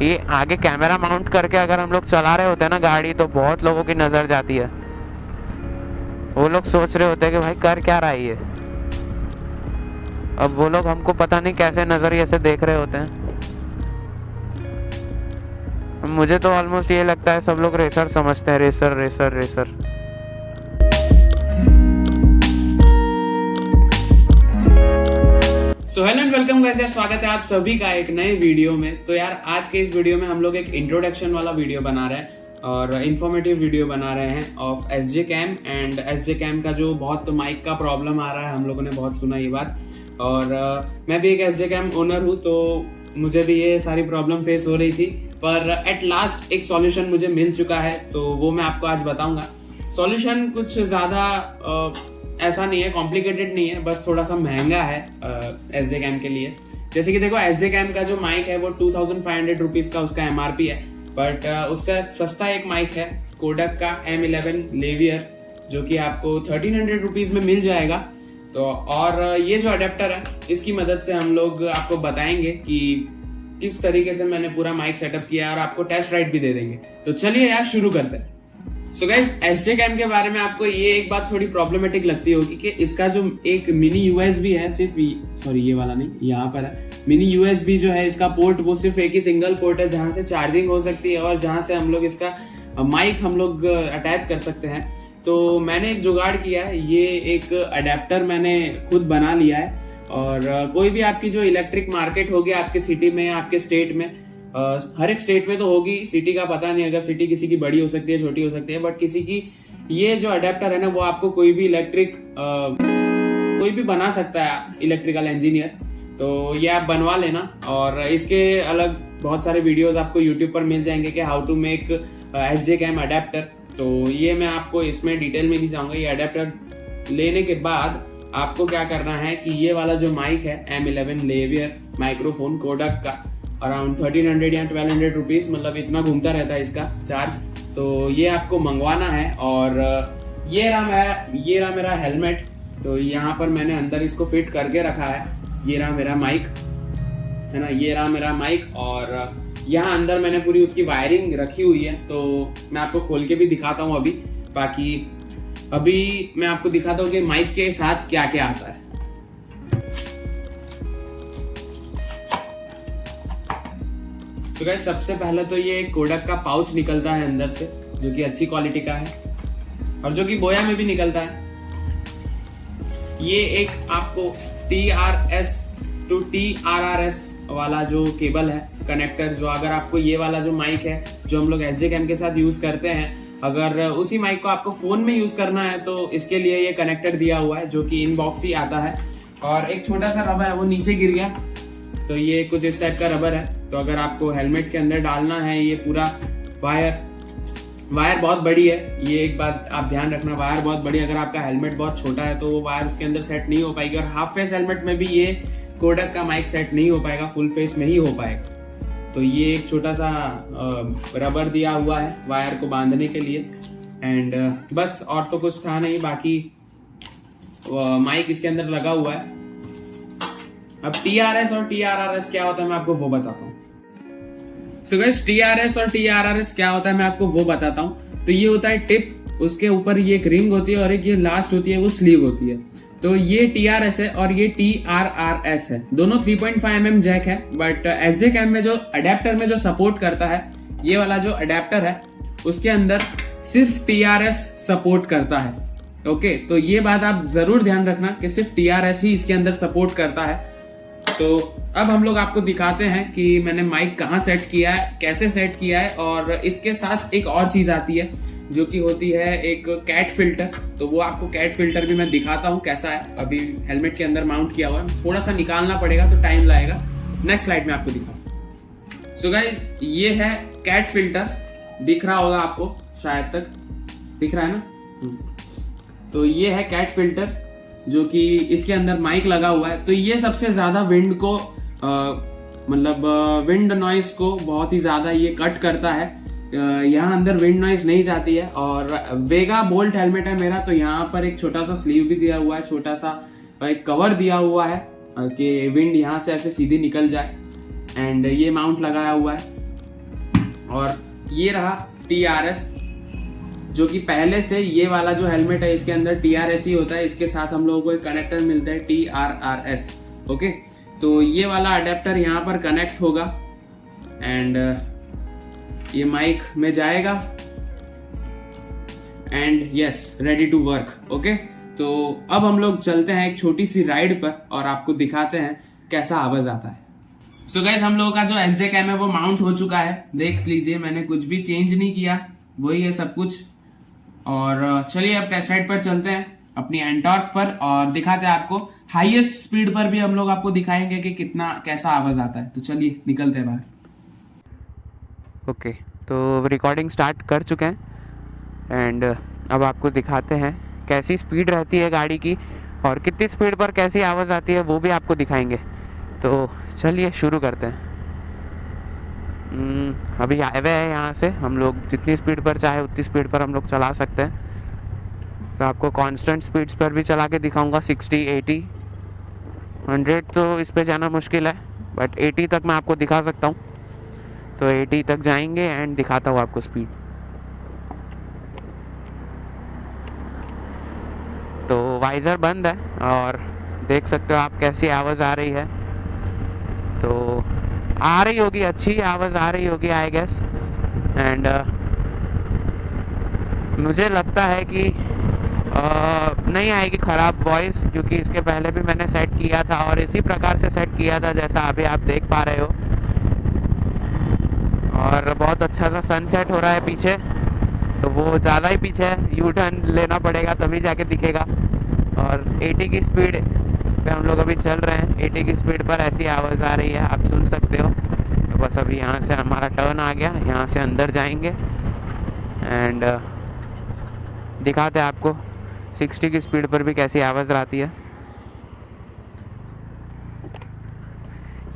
ये आगे camera mount करके अगर हम लोग चला रहे होते हैं ना गाड़ी, तो बहुत लोगों की नजर जाती है। वो लोग सोच रहे होते हैं कि भाई कर क्या रहा है ये। अब वो लोग हमको पता नहीं कैसे नजरिए से देख रहे होते हैं। मुझे तो ऑलमोस्ट ये लगता है सब लोग रेसर समझते हैं, racer racer racer. So hello and welcome guys यार, स्वागत है आप सभी का एक नए वीडियो में। तो यार आज के इस वीडियो में हम लोग एक इंट्रोडक्शन वाला वीडियो बना रहे हैं और इन्फॉर्मेटिव वीडियो बना रहे हैं of SJ cam. And SJ cam का जो बहुत माइक का प्रॉब्लम आ रहा है, हम लोगों ने बहुत सुना ये बात। और मैं भी एक एसजे कैम ओनर हूँ, तो मुझे भी ये सारी प्रॉब्लम फेस हो रही थी, पर एट लास्ट एक सॉल्यूशन मुझे मिल चुका है, तो वो मैं आपको आज बताऊंगा। सॉल्यूशन कुछ ज्यादा ऐसा नहीं है, कॉम्प्लिकेटेड नहीं है, बस थोड़ा सा महंगा है एसजे कैम के लिए। जैसे कि देखो, एसजे कैम का जो माइक है वो 2500 रुपीज का उसका एमआरपी है, बट उससे सस्ता एक माइक है कोडक का M11 लेवियर, जो कि आपको 1300 रुपीज में मिल जाएगा। तो और ये जो अडेप्टर है, इसकी मदद से हम लोग आपको बताएंगे कि किस तरीके से मैंने पूरा माइक सेटअप किया है, और आपको टेस्ट राइड भी दे देंगे। तो चलिए यार शुरू करते हैं। सो गाइस, एसजे कैम के बारे में आपको ये एक बात थोड़ी प्रॉब्लमेटिक लगती होगी कि इसका जो एक मिनी यूएसबी है, सिर्फ सॉरी ये वाला नहीं, यहाँ पर है मिनी यूएसबी जो है इसका पोर्ट, वो सिर्फ एक ही सिंगल पोर्ट है जहां से चार्जिंग हो सकती है और जहां से हम लोग इसका माइक हम लोग अटैच कर सकते हैं। तो मैंने एक जुगाड़ किया है, ये एक अडेप्टर मैंने खुद बना लिया है। और कोई भी आपकी जो इलेक्ट्रिक मार्केट होगी आपके सिटी में, आपके स्टेट में, हर एक स्टेट में तो होगी, सिटी का पता नहीं, अगर सिटी किसी की बड़ी हो सकती है, छोटी हो सकती है, बट किसी की ये जो अडेप्टर है ना, वो आपको कोई भी इलेक्ट्रिक कोई भी बना सकता है, इलेक्ट्रिकल इंजीनियर। तो ये आप बनवा लेना, और इसके अलग बहुत सारे वीडियोस आपको यूट्यूब पर मिल जाएंगे कि how to make SJ cam adapter. तो ये मैं आपको इसमें डिटेल में नहीं जाऊंगा। ये अडेप्टर लेने के बाद आपको क्या करना है कि ये वाला जो माइक है M11 लेवियर माइक्रोफोन कोडक का, अराउंड 1300 या 1200 रुपीज, मतलब इतना घूमता रहता है इसका चार्ज। तो ये आपको मंगवाना है। और ये रहा मेरा हेलमेट। तो यहाँ पर मैंने अंदर इसको फिट करके रखा है। ये रहा मेरा माइक, है ना, ये रहा मेरा माइक। और यहाँ अंदर मैंने पूरी उसकी वायरिंग रखी हुई है, तो मैं आपको खोल के भी दिखाता हूँ अभी। बाकी अभी मैं आपको दिखाता हूँ कि माइक के साथ क्या क्या आता है। तो गाइस, सबसे पहले तो ये कोडक का पाउच निकलता है अंदर से, जो कि अच्छी क्वालिटी का है और जो कि बोया में भी निकलता है। ये एक आपको TRS to TRRS वाला जो केबल है, कनेक्टर, जो अगर आपको ये वाला जो माइक है जो हम लोग एसजे कैम के साथ यूज करते हैं, अगर उसी माइक को आपको फोन में यूज करना है तो इसके लिए ये कनेक्टर दिया हुआ है, जो कि इनबॉक्स ही आता है। और एक छोटा सा रबर है, वो नीचे गिर गया, तो ये कुछ इस टाइप का रबर है। तो अगर आपको हेलमेट के अंदर डालना है, ये पूरा वायर बहुत बड़ी है, ये एक बात आप ध्यान रखना, वायर बहुत बड़ी। अगर आपका हेलमेट बहुत छोटा है तो वो वायर उसके अंदर सेट नहीं हो पाएगी, और हाफ फेस हेलमेट में भी ये कोडक का माइक सेट नहीं हो पाएगा, फुल फेस में ही हो पाएगा। तो ये एक छोटा सा रबर दिया हुआ है वायर को बांधने के लिए। एंड बस, और तो कुछ था नहीं, बाकी माइक इसके अंदर लगा हुआ है। अब TRS और TRRS क्या होता है मैं आपको वो बताता हूँ। सो गाइस, TRS और TRRS क्या होता है मैं आपको वो बताता हूँ। तो ये होता है टिप, उसके ऊपर ये एक रिंग होती है, और एक ये लास्ट होती है, वो स्लीव होती है। तो ये TRS है और ये TRRS है, दोनों 3.5 mm जैक है। बट एसजे कैम में जो अडेप्टर में जो सपोर्ट करता है, ये वाला जो अडेप्टर है, उसके अंदर सिर्फ TRS सपोर्ट करता है। ओके, तो ये बात आप जरूर ध्यान रखना कि सिर्फ TRS ही इसके अंदर सपोर्ट करता है। तो अब हम लोग आपको दिखाते हैं कि मैंने माइक कहाँ सेट किया है, कैसे सेट किया है। और इसके साथ एक और चीज आती है, जो कि होती है एक कैट फिल्टर। तो वो आपको कैट फिल्टर भी मैं दिखाता हूँ कैसा है। अभी हेलमेट के अंदर माउंट किया हुआ है, थोड़ा सा निकालना पड़ेगा, तो टाइम लगेगा। नेक्स्ट स्लाइड में आपको दिखाऊं। सो गाइस, ये है कैट फिल्टर, दिख रहा होगा आपको, शायद तक दिख रहा है ना। तो ये है कैट फिल्टर, जो कि इसके अंदर माइक लगा हुआ है। तो ये सबसे ज्यादा विंड को मतलब विंड नॉइस को बहुत ही ज्यादा ये कट करता है। यहाँ अंदर विंड नॉइस नहीं जाती है। और वेगा बोल्ट हेलमेट है मेरा, तो यहाँ पर एक छोटा सा स्लीव भी दिया हुआ है, छोटा सा एक कवर दिया हुआ है कि विंड यहाँ से ऐसे सीधी निकल जाए। एंड ये माउंट लगाया हुआ है। और ये रहा TRS, जो कि पहले से ये वाला जो हेलमेट है इसके अंदर TRS ही होता है, इसके साथ हम लोगों को एक कनेक्टर मिलता है TRRS। ओके, तो ये वाला अडेप्टर यहाँ पर कनेक्ट होगा एंड ये माइक में जाएगा and yes, ready to work. Okay, तो अब हम लोग चलते हैं एक छोटी सी राइड पर और आपको दिखाते हैं कैसा आवाज आता है। सो गाइस, हम लोगों का जो SJ कैम है वो माउंट हो चुका है, देख लीजिए, मैंने कुछ भी चेंज नहीं किया, वही है सब कुछ। और चलिए अब टेस्ट राइड पर चलते हैं अपनी एंटॉर्क पर और दिखाते हैं आपको हाईएस्ट स्पीड पर भी हम लोग आपको दिखाएंगे कि कितना कैसा आवाज आता है। तो चलिए निकलते हैं बाहर। ओके, तो रिकॉर्डिंग स्टार्ट कर चुके हैं एंड अब आपको दिखाते हैं कैसी स्पीड रहती है गाड़ी की और कितनी स्पीड पर कैसी आवाज़ आती है वो भी आपको दिखाएंगे। तो चलिए शुरू करते हैं। अभी आए हुए हैं यहाँ से, हम लोग जितनी स्पीड पर चाहे उतनी स्पीड पर हम लोग चला सकते हैं। तो आपको कांस्टेंट स्पीड्स पर भी चला के दिखाऊंगा, 60, 80, 100 तो इस पे जाना मुश्किल है, बट 80 तक मैं आपको दिखा सकता हूँ। तो 80 तक जाएंगे एंड दिखाता हूँ आपको स्पीड। तो वाइज़र बंद है और देख सकते हो आप कैसी आवाज़ आ रही है। तो आ रही होगी, अच्छी आवाज़ आ रही होगी आई गेस। एंड मुझे लगता है कि नहीं आएगी ख़राब वॉइस, क्योंकि इसके पहले भी मैंने सेट किया था और इसी प्रकार से सेट किया था जैसा अभी आप देख पा रहे हो। और बहुत अच्छा सा सनसेट हो रहा है पीछे, तो वो ज़्यादा ही पीछे है, यू टर्न लेना पड़ेगा तभी जाके दिखेगा। और 80 की स्पीड पे हम लोग अभी चल रहे हैं, 80 की स्पीड पर ऐसी आवाज़ आ रही है, आप सुन सकते हो। तो बस अभी यहाँ से हमारा टर्न आ गया, यहाँ से अंदर जाएंगे एंड दिखाते हैं आपको 60 की स्पीड पर भी कैसी आवाज़ आती है।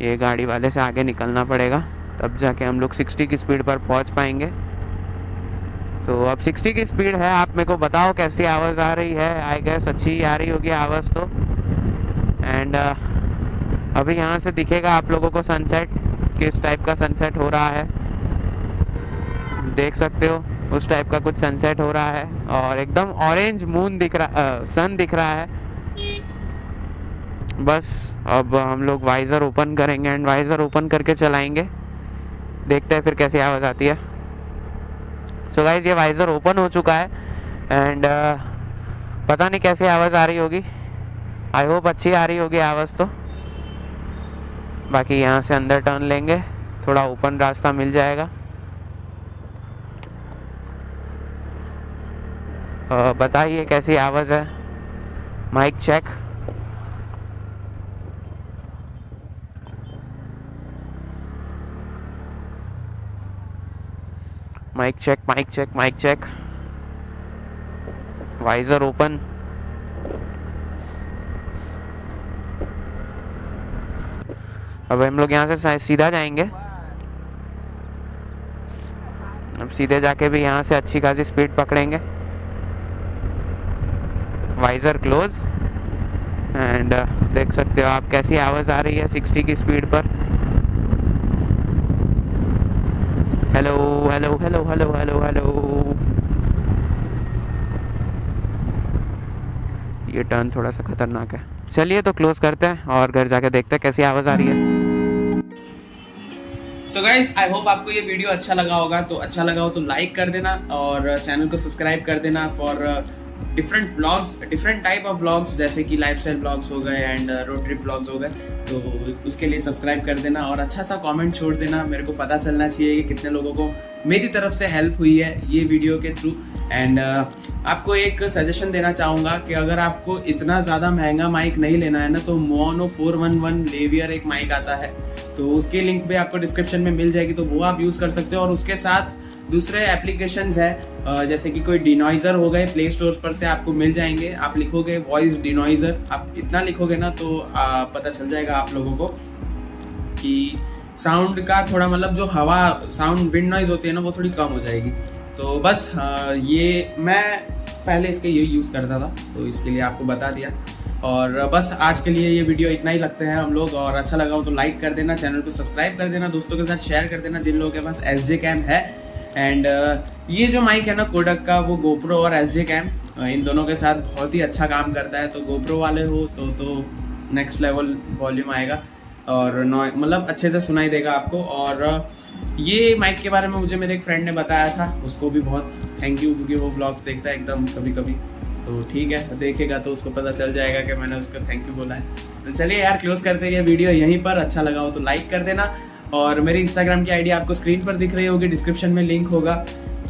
ये गाड़ी वाले से आगे निकलना पड़ेगा, तब जाके हम लोग 60 की स्पीड पर पहुंच पाएंगे। तो अब 60 की स्पीड है, आप मेरे को बताओ कैसी आवाज़ आ रही है। आई गेस अच्छी आ रही होगी आवाज़ तो। एंड अभी यहाँ से दिखेगा आप लोगों को सनसेट, किस टाइप का सनसेट हो रहा है, देख सकते हो उस टाइप का कुछ सनसेट हो रहा है और एकदम ऑरेंज मून दिख रहा, सन दिख रहा है। बस अब हम लोग वाइज़र ओपन करेंगे एंड वाइज़र ओपन करके चलाएंगे, देखते हैं फिर कैसी आवाज़ आती है। सो गाइस, ये वाइज़र ओपन हो चुका है एंड पता नहीं कैसी आवाज़ आ रही होगी, आई होप अच्छी आ रही होगी आवाज़। तो बाकी यहाँ से अंदर टर्न लेंगे, थोड़ा ओपन रास्ता मिल जाएगा। बताइए कैसी आवाज़ है। Mic check, mic check, mic check, mic check. Visor open. अब हम लोग यहाँ से सीधा जाएंगे, अब सीधे जाके भी यहाँ से अच्छी खासी स्पीड पकड़ेंगे। वाइज़र क्लोज एंड देख सकते हो आप कैसी आवाज़ आ रही है 60 की स्पीड पर। Hello hello hello hello hello hello. ये टर्न थोड़ा सा खतरनाक है। चलिए तो क्लोज करते हैं और घर जाके देखते हैं कैसी आवाज़ आ रही है। सो गाइज, आई होप आपको ये वीडियो अच्छा लगा होगा। तो अच्छा लगा हो तो लाइक कर देना और चैनल को सब्सक्राइब कर देना for different vlogs, different type of vlogs, जैसे कि लाइफस्टाइल व्लॉग्स हो गए एंड रोड ट्रिप व्लॉग्स हो गए। तो उसके लिए सब्सक्राइब कर देना और अच्छा सा कमेंट छोड़ देना, मेरे को पता चलना चाहिए कि कितने लोगों को मेरी तरफ से हेल्प हुई है ये वीडियो के थ्रू। एंड आपको एक सजेशन देना चाहूँगा कि अगर आपको इतना ज़्यादा महंगा माइक नहीं लेना है ना, तो मोनो 411 लेवियर एक माइक आता है, तो उसकी लिंक भी आपको डिस्क्रिप्शन में मिल जाएगी, तो वो आप यूज़ कर सकते हो। और उसके साथ दूसरे एप्लीकेशंस है, जैसे कि कोई डिनॉइजर हो गए, प्ले स्टोर पर से आपको मिल जाएंगे। आप लिखोगे वॉइस डिनॉइजर, आप इतना लिखोगे ना तो पता चल जाएगा आप लोगों को कि साउंड का थोड़ा मतलब जो हवा साउंड विंड नॉइज होती है ना वो थोड़ी कम हो जाएगी। तो बस ये मैं पहले इसके यही यूज़ करता था, तो इसके लिए आपको बता दिया। और बस आज के लिए ये वीडियो इतना ही लगते हैं हम लोग, और अच्छा लगा हो तो लाइक कर देना, चैनल को सब्सक्राइब कर देना, दोस्तों के साथ शेयर कर देना जिन लोगों के पास SJ Cam है। एंड ये जो माइक है ना कोडक का, वो GoPro और SJ Cam इन दोनों के साथ बहुत ही अच्छा काम करता है। तो GoPro वाले हो तो नेक्स्ट लेवल वॉल्यूम आएगा और मतलब अच्छे से सुनाई देगा आपको। और ये माइक के बारे में मुझे मेरे एक फ्रेंड ने बताया था, उसको भी बहुत थैंक यू, क्योंकि वो व्लॉग्स देखता है एकदम कभी कभी। तो ठीक है, देखेगा तो उसको पता चल जाएगा कि मैंने उसको थैंक यू बोला है। तो चलिए यार, क्लोज करते हैं ये वीडियो यहीं पर। अच्छा लगा हो तो लाइक कर देना, और मेरी इंस्टाग्राम की आईडी आपको स्क्रीन पर दिख रही होगी, डिस्क्रिप्शन में लिंक होगा।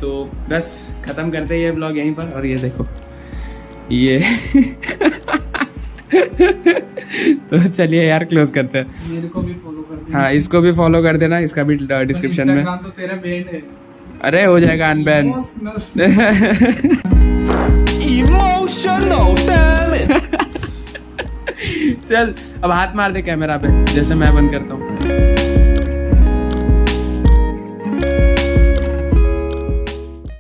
तो बस खत्म करते हैं ये ब्लॉग यहीं पर। और ये देखो ये तो चलिए यार, क्लोज करते हैं। मेरे को भी फॉलो कर देना। हाँ, इसको भी फॉलो कर देना, इसका भी डिस्क्रिप्शन में। Instagram तो तेरा बैंड है। अरे हो जाएगा अनबैन। Emotional damage. चल अब हाथ मार दे कैमरा पे, जैसे मैं बंद करता हूँ।